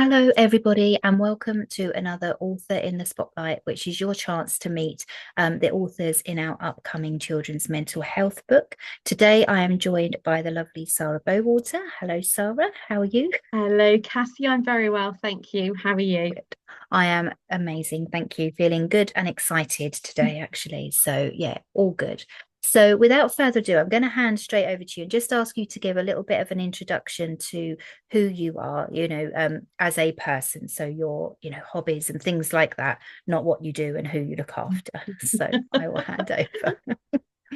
Hello, everybody, and welcome to another Author in the Spotlight, which is your chance to meet the authors in our upcoming children's mental health book. Today, I am joined by the lovely Sara Bowater. Hello, Sara. How are you? Hello, Cassie. I'm very well, thank you. How are you? Good. I am amazing. Thank you. Feeling good and excited today, actually. So, yeah, all good. So, without further ado, I'm going to hand straight over to you and just ask you to give a little bit of an introduction to who you are, as a person. So, your, hobbies and things like that, not what you do and who you look after. So, I will hand over.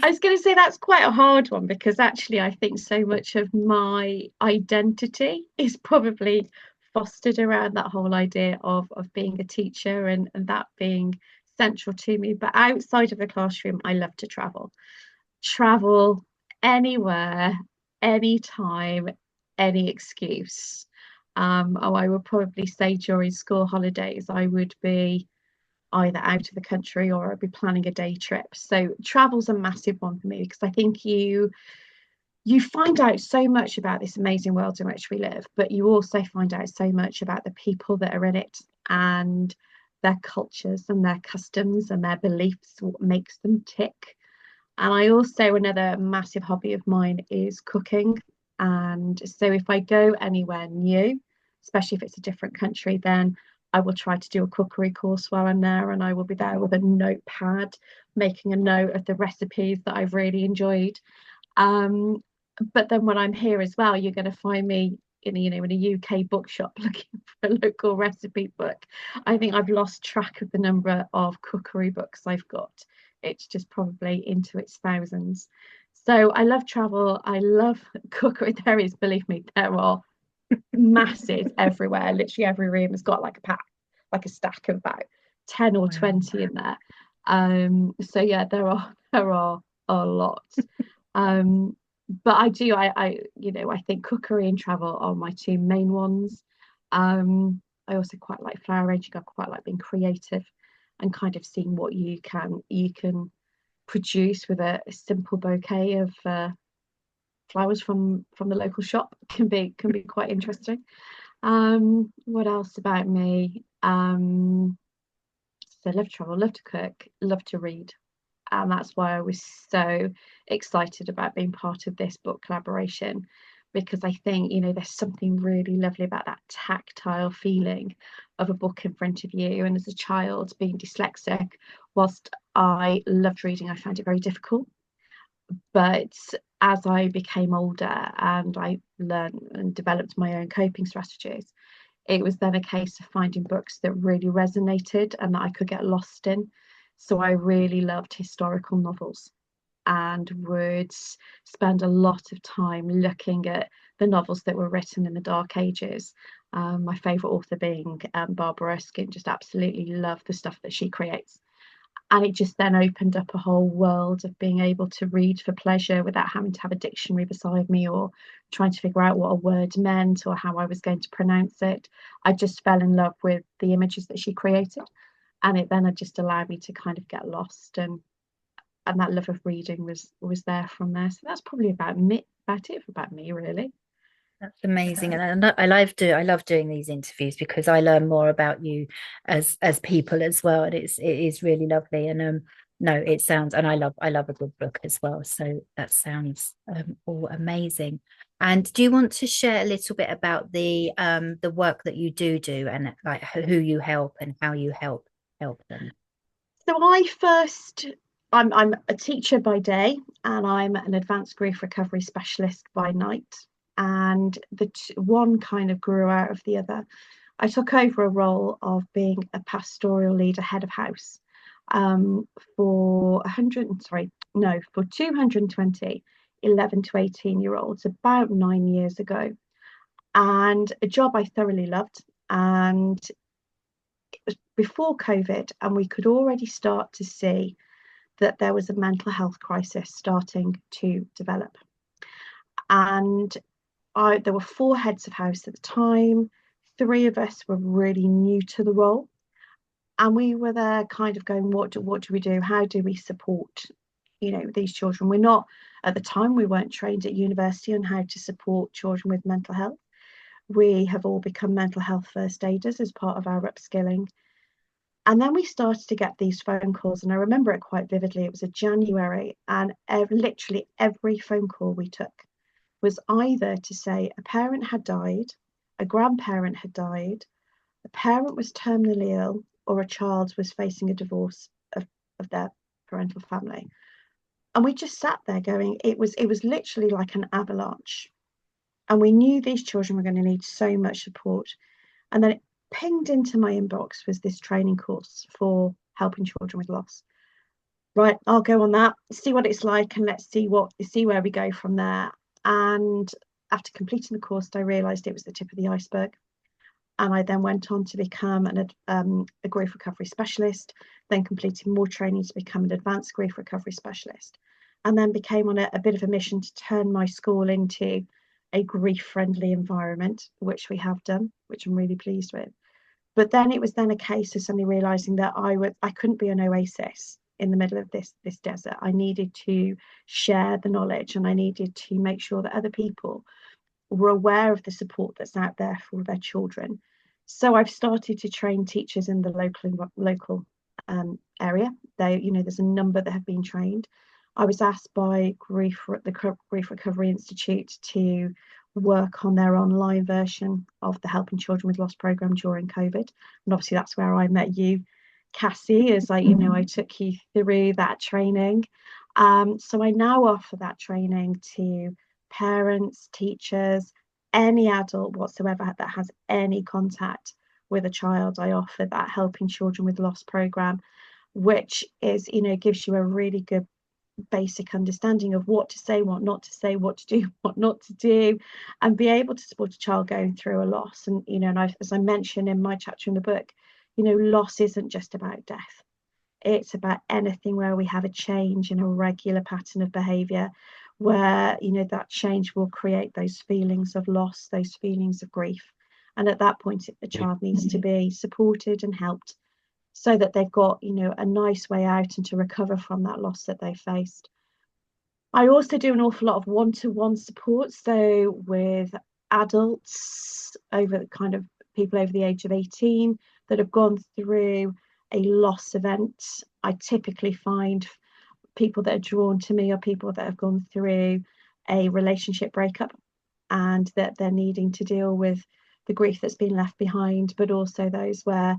I was going to say that's quite a hard one because actually, I think so much of my identity is probably fostered around that whole idea of being a teacher and that being central to me. But outside of the classroom, I love to travel. Travel anywhere, anytime, any excuse. I would probably say during school holidays, I would be either out of the country or I'd be planning a day trip. So travel's a massive one for me because I think you find out so much about this amazing world in which we live, but you also find out so much about the people that are in it and their cultures and their customs and their beliefs, what makes them tick. And I also, another massive hobby of mine is cooking. And so if I go anywhere new, especially if it's a different country, then I will try to do a cookery course while I'm there. And I will be there with a notepad, making a note of the recipes that I've really enjoyed. Um, but then when I'm here as well, you're going to find me in a UK bookshop looking for a local recipe book. I think I've lost track of the number of cookery books I've got. It's just probably into its thousands. So I love travel. I love cookery. There is, believe me, there are masses everywhere. Literally every room has got like a pack, like a stack of about 10 or Wow. 20 in there. So yeah, there are a lot. Um, but I think cookery and travel are my two main ones. I also quite like flower arranging. I quite like being creative and kind of seeing what you can produce with a simple bouquet of flowers from the local shop can be quite interesting. What else about me? So I love to travel, love to cook, love to read. And that's why I was so excited about being part of this book collaboration because I think, there's something really lovely about that tactile feeling of a book in front of you. And as a child, being dyslexic, whilst I loved reading, I found it very difficult. But as I became older and I learned and developed my own coping strategies, it was then a case of finding books that really resonated and that I could get lost in. So I really loved historical novels and would spend a lot of time looking at the novels that were written in the Dark Ages. My favourite author being Barbara Erskine, just absolutely love the stuff that she creates. And it just then opened up a whole world of being able to read for pleasure without having to have a dictionary beside me or trying to figure out what a word meant or how I was going to pronounce it. I just fell in love with the images that she created. And it then had just allowed me to kind of get lost and that love of reading was there from there. So that's probably about it about me really. That's amazing, So and I love doing these interviews because I learn more about you as people as well, and it is really lovely. And no, it sounds, and I love a good book as well. So that sounds all amazing. And do you want to share a little bit about the work that you do and like who you help and how you help them? So I'm a teacher by day and I'm an advanced grief recovery specialist by night. And one kind of grew out of the other. I took over a role of being a pastoral leader, head of house, for 100, sorry, no, for 220 11 to 18 year olds about 9 years ago. And a job I thoroughly loved. And it was before COVID, and we could already start to see that there was a mental health crisis starting to develop. And there were four heads of house at the time. Three of us were really new to the role. And we were there kind of going, what do we do? How do we support, these children? At the time, we weren't trained at university on how to support children with mental health. We have all become mental health first aiders as part of our upskilling. And then we started to get these phone calls, and I remember it quite vividly. It was a January, and literally every phone call we took was either to say a parent had died, a grandparent had died, a parent was terminally ill, or a child was facing a divorce of their parental family. And we just sat there going, it was literally like an avalanche. And we knew these children were going to need so much support. And then it pinged into my inbox was this training course for helping children with loss. Right, I'll go on that, see what it's like, and let's see where we go from there. And after completing the course, I realised it was the tip of the iceberg. And I then went on to become a grief recovery specialist, then completed more training to become an advanced grief recovery specialist, and then became on a bit of a mission to turn my school into a grief-friendly environment, which we have done, which I'm really pleased with. But then it was then a case of suddenly realising that I couldn't be an oasis in the middle of this desert. I needed to share the knowledge, and I needed to make sure that other people were aware of the support that's out there for their children. So I've started to train teachers in the local area. There's a number that have been trained. I was asked by the Grief Recovery Institute to work on their online version of the Helping Children with Loss program during COVID, and obviously that's where I met you, Cassie, as I took you through that training. So I now offer that training to parents, teachers, any adult whatsoever that has any contact with a child. I offer that Helping Children with Loss program, which is, gives you a really good basic understanding of what to say, what not to say, what to do, what not to do, and be able to support a child going through a loss. And as I mentioned in my chapter in the book, loss isn't just about death. It's about anything where we have a change in a regular pattern of behavior, where that change will create those feelings of loss, those feelings of grief. And at that point, the child needs to be supported and helped so that they've got a nice way out and to recover from that loss that they faced. I also do an awful lot of one-to-one support, so with adults, over kind of people over the age of 18 that have gone through a loss event. I typically find people that are drawn to me are people that have gone through a relationship breakup, and that they're needing to deal with the grief that's been left behind, but also those where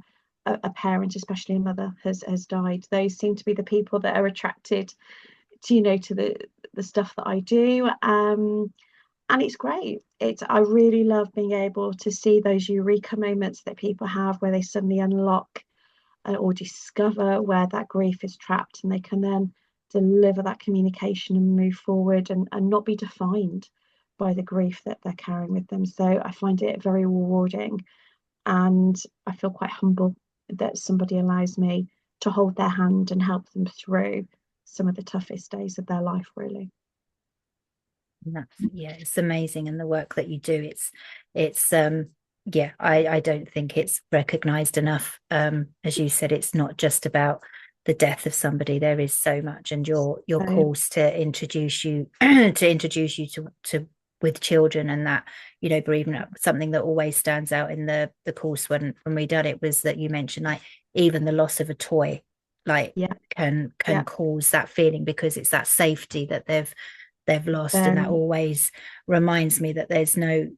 a parent, especially a mother, has died. Those seem to be the people that are attracted to the stuff that I do. And it's great. I really love being able to see those eureka moments that people have where they suddenly unlock or discover where that grief is trapped, and they can then deliver that communication and move forward, and not be defined by the grief that they're carrying with them. So I find it very rewarding, and I feel quite humble that somebody allows me to hold their hand and help them through some of the toughest days of their life, really. Yeah, it's amazing. And the work that you do, it's yeah, I don't think it's recognized enough. As you said, it's not just about the death of somebody. There is so much, and your So course to introduce you to introduce you to with children, and that, bereavement, something that always stands out in the course when we done it was that you mentioned, like, even the loss of a toy, like, yeah, can yeah, cause that feeling, because it's that safety that they've lost. And that very, always reminds me that there's no,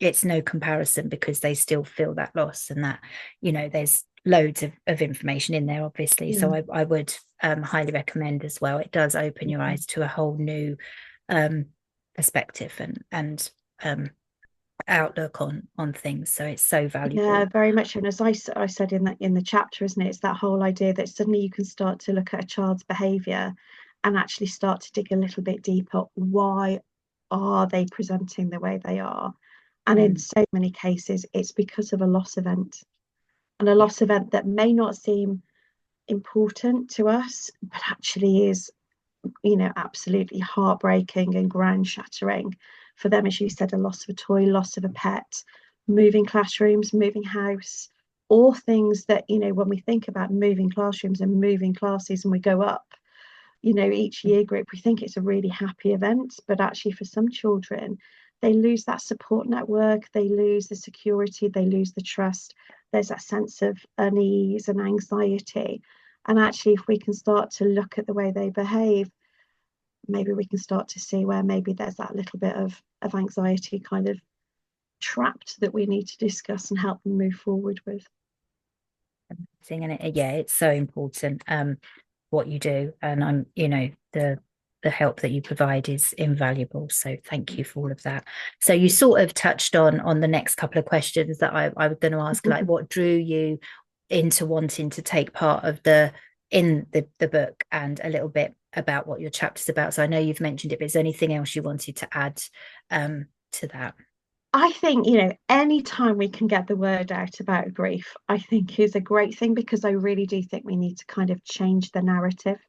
it's no comparison, because they still feel that loss, and that, there's loads of information in there, obviously. yeah. So I would highly recommend as well. It does open your eyes to a whole new um perspective and outlook on things. So it's so Yeah, valuable. very much. And as I said in the chapter, isn't it? It's that whole idea that suddenly you can start to look at a child's behaviour and actually start to dig a little bit deeper. Why are they presenting the way they are? And in Mm, so many cases, it's because of a loss event, and a yeah. loss event that may not seem important to us, but actually is, absolutely heartbreaking and ground shattering for them. As you said, a loss of a toy, loss of a pet, moving classrooms, moving house, all things that, when we think about moving classrooms and moving classes and we go up, each year group, we think it's a really happy event, but actually for some children, they lose that support network, they lose the security, they lose the trust. There's that sense of unease and anxiety. And actually, if we can start to look at the way they behave, maybe we can start to see where maybe there's that little bit of anxiety kind of trapped that we need to discuss and help them move forward with. And yeah, it's so important what you do, and I'm the help that you provide is invaluable, so thank you for all of that. So you sort of touched on the next couple of questions that I was going to ask, like what drew you into wanting to take part of the book, and a little bit about what your chapter's about. So I know you've mentioned it, but is there anything else you wanted to add to that? I think, any time we can get the word out about grief, I think is a great thing, because I really do think we need to kind of change the narrative.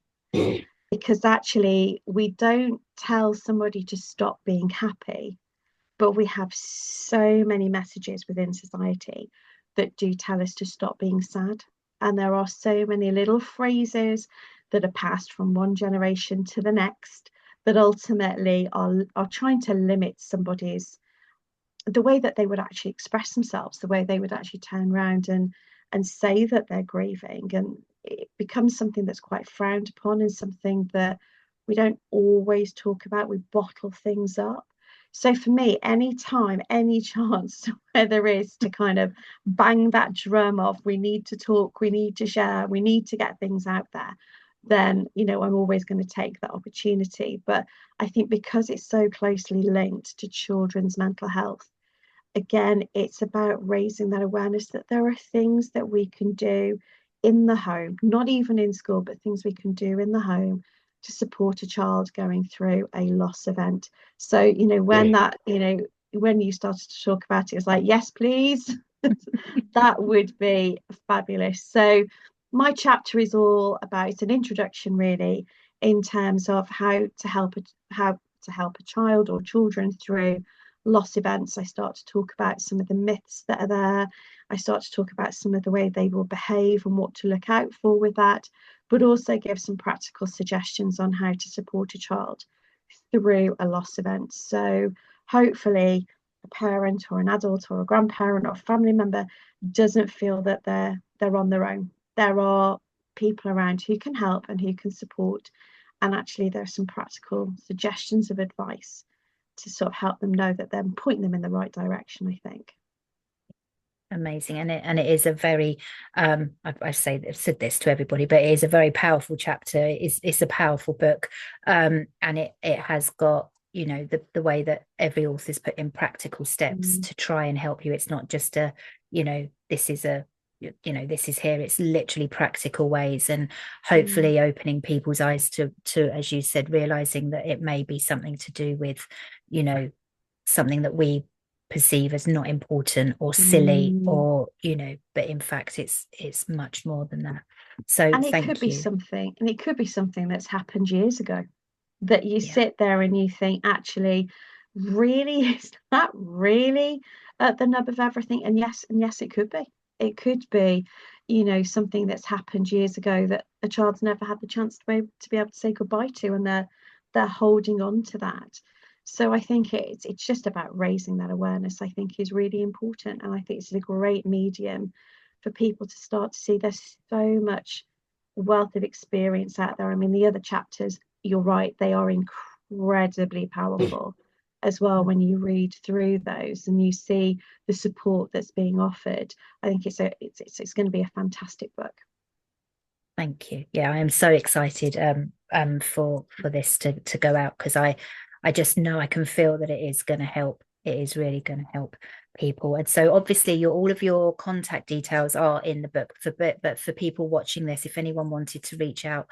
Because actually, we don't tell somebody to stop being happy, but we have so many messages within society that do tell us to stop being sad. And there are so many little phrases that are passed from one generation to the next that ultimately are trying to limit somebody's the way that they would actually express themselves, the way they would actually turn around and say that they're grieving. And it becomes something that's quite frowned upon, and something that we don't always talk about. We bottle things up. So for me, any time, any chance where there is to kind of bang that drum of we need to talk, we need to share, we need to get things out there, then I'm always going to take that opportunity. But I think because it's so closely linked to children's mental health, again, it's about raising that awareness that there are things that we can do in the home, not even in school, but things we can do in the home to support a child going through a loss event. So, when you started to talk about it, it's like, yes, please. That would be fabulous. So my chapter is all about, it's an introduction really, in terms of how to help a child or children through loss events. I start to talk about some of the myths that are there. I start to talk about some of the way they will behave and what to look out for with that, but also give some practical suggestions on how to support a child through a loss event. So hopefully a parent or an adult or a grandparent or a family member doesn't feel that they're on their own. There are people around who can help and who can support. And actually, there are some practical suggestions of advice to sort of help them know that they're pointing them in the right direction, I think. Amazing. And it is a very I say I've said this to everybody, but it is a very powerful chapter. It's a powerful book. And it has got, the way that every author's put in practical steps to try and help you. It's not just this is this is here. It's literally practical ways, and hopefully opening people's eyes to, as you said, realizing that it may be something to do with, something that we perceive as not important or silly, or but in fact it's much more than that. So And thank you. it could be something that's happened years ago, that you Yeah. sit there and you think, actually, really, is that really at the nub of everything? And yes, it could be. It could be, something that's happened years ago that a child's never had the chance to be able to say goodbye to, and they're holding on to that. So I think it's just about raising that awareness, I think, is really important. And I think it's a great medium for people to start to see there's so much wealth of experience out there. I mean, the other chapters, you're right, they are incredibly powerful as well when you read through those and you see the support that's being offered. I think it's going to be a fantastic book. Thank you. Yeah, I am so excited for this to go out, because I just know, I can feel that it is going to help. It is really going to help people. And so obviously all of your contact details are in the book, but for people watching this, if anyone wanted to reach out,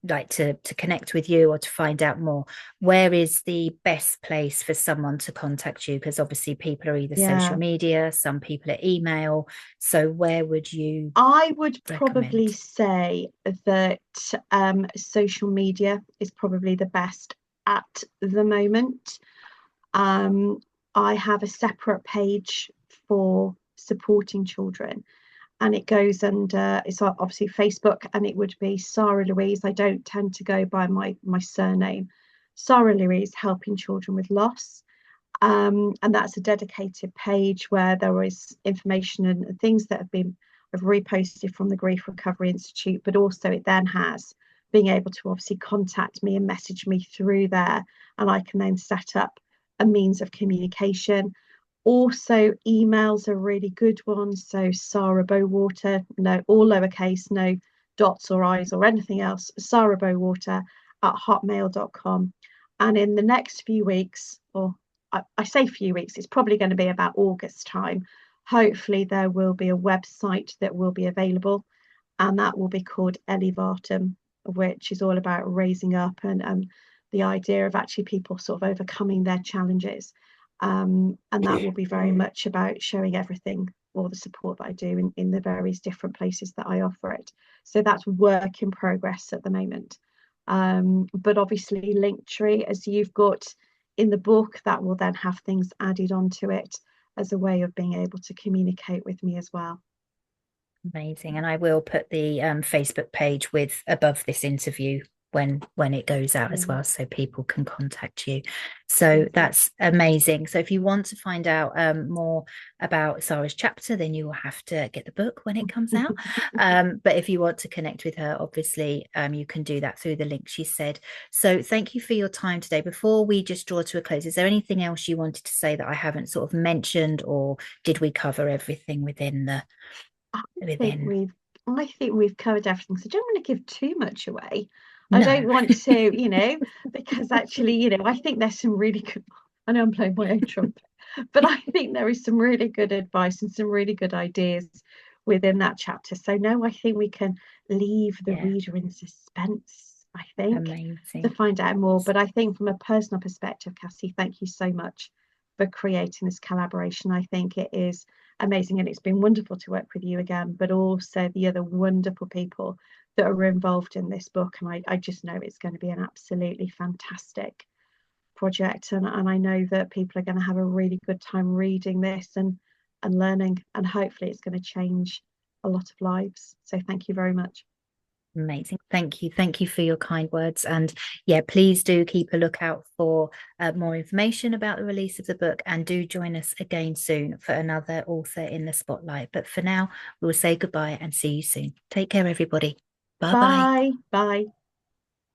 like to connect with you or to find out more, where is the best place for someone to contact you? Because obviously people are either social Yeah. media, some people are email. So where would you I would probably recommend? say that social media is probably the best at the moment. Um, I have a separate page for supporting children, and it goes under, it's obviously Facebook, and it would be Sara Louise. I don't tend to go by my surname. Sara Louise, helping children with loss. And that's a dedicated page where there is information and things that have reposted from the Grief Recovery Institute, but also it then has being able to obviously contact me and message me through there, and I can then set up a means of communication. Also, emails are really good ones. So Sara Bowater, no, all lowercase, no dots or I's or anything else, Sara Bowater at hotmail.com. And in the next few weeks, or I say few weeks, it's probably going to be about August time. Hopefully, there will be a website that will be available, and that will be called Elevatum, which is all about raising up and the idea of actually people sort of overcoming their challenges. And that will be very much about showing everything, all the support that I do in the various different places that I offer it. So that's work in progress at the moment. But obviously, Linktree, as you've got in the book, that will then have things added onto it as a way of being able to communicate with me as well. Amazing. And I will put the Facebook page with above this interview when it goes out as well, so people can contact you. So that's amazing. So if you want to find out more about Sara's chapter, then you will have to get the book when it comes out. But if you want to connect with her, obviously you can do that through the link she said. So thank you for your time today. Before we just draw to a close, is there anything else you wanted to say that I haven't sort of mentioned, or did we cover everything within the I think within? we've covered everything. So I don't want to give too much away. I No. don't want to, because actually, I think there's some really good. I know I'm playing my own trumpet, but I think there is some really good advice and some really good ideas within that chapter. So no, I think we can leave the Yeah, reader in suspense, I think, to amazing. find out more. But I think from a personal perspective, Cassie, thank you so much for creating this collaboration. I think it is amazing, and it's been wonderful to work with you again, but also the other wonderful people that are involved in this book. And I just know it's going to be an absolutely fantastic project, and I know that people are going to have a really good time reading this and learning, and hopefully it's going to change a lot of lives. So thank you very much. Amazing. Thank you. Thank you for your kind words. And yeah, please do keep a lookout for more information about the release of the book, and do join us again soon for another author in the spotlight. But for now, we'll say goodbye and see you soon. Take care, everybody. Bye bye. Bye. Bye.